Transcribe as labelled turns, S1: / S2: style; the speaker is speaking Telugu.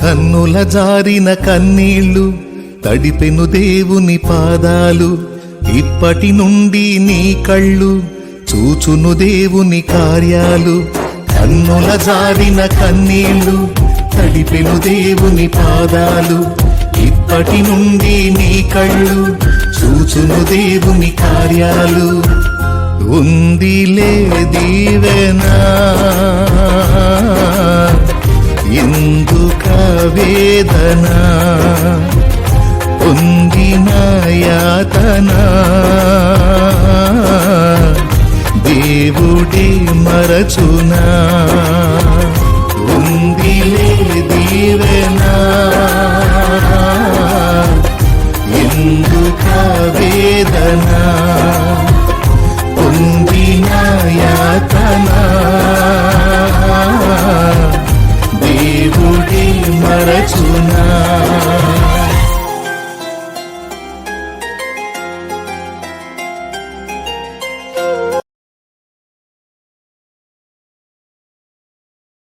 S1: కన్నుల జారిన కన్నీళ్లు తడిపెను దేవుని పాదాలు. ఇప్పటి నుండి నీ కళ్ళు చూచును దేవుని కార్యాలు. కన్నుల జారిన కన్నీళ్లు తడిపెను దేవుని పాదాలు. ఇప్పటి నుండి నీ కళ్ళు చూచును దేవుని కార్యాలు. ఉందిలే దీవెనా ఎందుక వేదన, పొందిన యాతన దేవుడే మరచునా. ఉందిలే దీవెనా ఎందుక వేదన, పొందిన యాతన దేవుడే మరచునా.